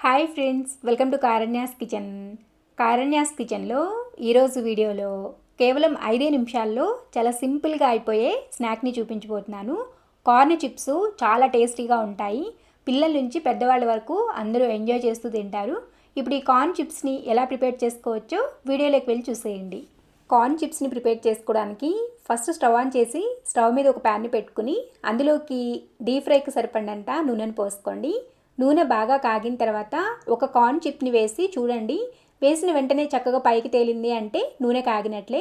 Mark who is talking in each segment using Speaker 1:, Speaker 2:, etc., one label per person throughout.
Speaker 1: Hi friends, welcome to Karanya's kitchen. Karanya's కిచెన్లో ఈరోజు వీడియోలో కేవలం 5 నిమిషాల్లో చాలా సింపుల్గా అయిపోయే స్నాక్ని చూపించబోతున్నాను. కార్న్ చిప్స్ చాలా టేస్టీగా ఉంటాయి. పిల్లల నుంచి పెద్దవాళ్ళ వరకు అందరూ ఎంజాయ్ చేస్తూ తింటారు. ఇప్పుడు ఈ కార్న్ చిప్స్ని ఎలా ప్రిపేర్ చేసుకోవచ్చో వీడియోలోకి వెళ్ళి చూసేయండి. కార్న్ చిప్స్ని ప్రిపేర్ చేసుకోవడానికి ఫస్ట్ స్టవ్ ఆన్ చేసి స్టవ్ మీద ఒక ప్యాన్ని పెట్టుకుని అందులోకి డీప్ ఫ్రైకి సరిపడినంత నూనెను పోసుకోండి. నూనె బాగా కాగిన తర్వాత ఒక కార్న్ చిప్ని వేసి చూడండి. వేసిన వెంటనే చక్కగా పైకి తేలింది అంటే నూనె కాగినట్లే.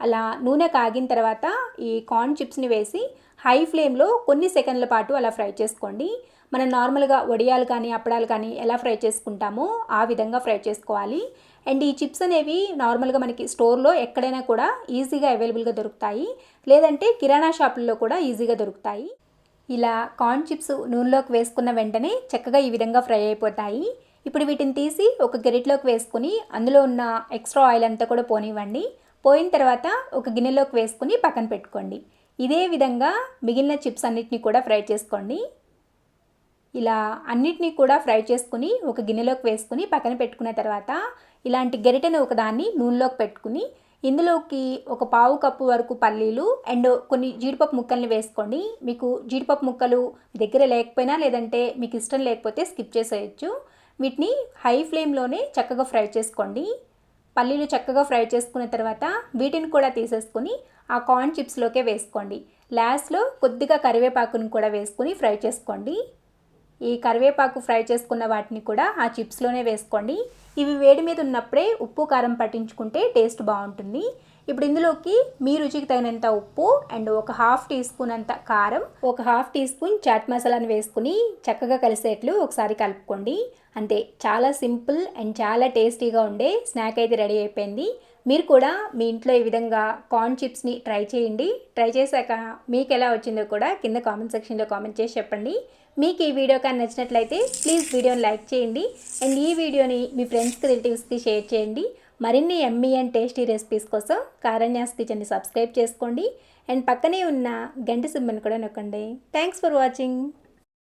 Speaker 1: అలా నూనె కాగిన తర్వాత ఈ కార్న్ చిప్స్ని వేసి హై ఫ్లేమ్లో కొన్ని సెకండ్ల పాటు అలా ఫ్రై చేసుకోండి. మనం నార్మల్గా వడియాలు కానీ అప్పడాలు కానీ ఎలా ఫ్రై చేసుకుంటామో ఆ విధంగా ఫ్రై చేసుకోవాలి. అండ్ ఈ చిప్స్ అనేవి నార్మల్గా మనకి స్టోర్లో ఎక్కడైనా కూడా ఈజీగా అవైలబుల్గా దొరుకుతాయి, లేదంటే కిరాణా షాపుల్లో కూడా ఈజీగా దొరుకుతాయి. ఇలా కార్న్ చిప్స్ నూనెలోకి వేసుకున్న వెంటనే చక్కగా ఈ విధంగా ఫ్రై అయిపోతాయి. ఇప్పుడు వీటిని తీసి ఒక గరిటెలోకి వేసుకుని అందులో ఉన్న ఎక్స్ట్రా ఆయిల్ అంతా కూడా పోనివ్వండి. పోయిన తర్వాత ఒక గిన్నెలోకి వేసుకుని పక్కన పెట్టుకోండి. ఇదే విధంగా మిగిలిన చిప్స్ అన్నిటిని కూడా ఫ్రై చేసుకోండి. ఇలా అన్నిటినీ కూడా ఫ్రై చేసుకుని ఒక గిన్నెలోకి వేసుకుని పక్కన పెట్టుకున్న తర్వాత ఇలాంటి గరిటెను ఒకదాన్ని నూనెలోకి పెట్టుకుని ఇందులోకి ఒక పావు కప్పు వరకు పల్లీలు అండ్ కొన్ని జీడిపప్పు ముక్కల్ని వేసుకోండి. మీకు జీడిపప్పు ముక్కలు దగ్గర లేకపోయినా లేదంటే మీకు ఇష్టం లేకపోతే స్కిప్ చేసేయచ్చు. వీటిని హై ఫ్లేమ్లోనే చక్కగా ఫ్రై చేసుకోండి. పల్లీలు చక్కగా ఫ్రై చేసుకున్న తర్వాత వీటిని కూడా తీసేసుకొని ఆ కార్న్ చిప్స్లోకే వేసుకోండి. లాస్ట్లో కొద్దిగా కరివేపాకును కూడా వేసుకుని ఫ్రై చేసుకోండి. ఈ కరివేపాకు ఫ్రై చేసుకున్న వాటిని కూడా ఆ చిప్స్లోనే వేసుకోండి. ఇవి వేడి మీద ఉన్నప్పుడే ఉప్పు కారం పట్టించుకుంటే టేస్ట్ బాగుంటుంది. ఇప్పుడు ఇందులోకి మీ రుచికి తగినంత ఉప్పు అండ్ ఒక హాఫ్ టీ స్పూన్ అంత కారం, ఒక హాఫ్ టీ స్పూన్ చాట్ మసాలాను వేసుకుని చక్కగా కలిసేట్లు ఒకసారి కలుపుకోండి. అంతే, చాలా సింపుల్ అండ్ చాలా టేస్టీగా ఉండే స్నాక్ అయితే రెడీ అయిపోయింది. మీరు కూడా మీ ఇంట్లో ఈ విధంగా కార్న్ చిప్స్ని ట్రై చేయండి. ట్రై చేశాక మీకు ఎలా వచ్చిందో కూడా కింద కామెంట్ సెక్షన్లో కామెంట్ చేసి చెప్పండి. మీకు ఈ వీడియో కానీ నచ్చినట్లయితే ప్లీజ్ వీడియోని లైక్ చేయండి అండ్ ఈ వీడియోని మీ ఫ్రెండ్స్కి రిలేటివ్స్కి షేర్ చేయండి. మరిన్ని యమ్మీ అండ్ టేస్టీ రెసిపీస్ కోసం కారణ్యాస్ కిచెన్ని సబ్స్క్రైబ్ చేసుకోండి అండ్ పక్కనే ఉన్న గంట సింబల్ని కూడా నొక్కండి. Thanks for watching.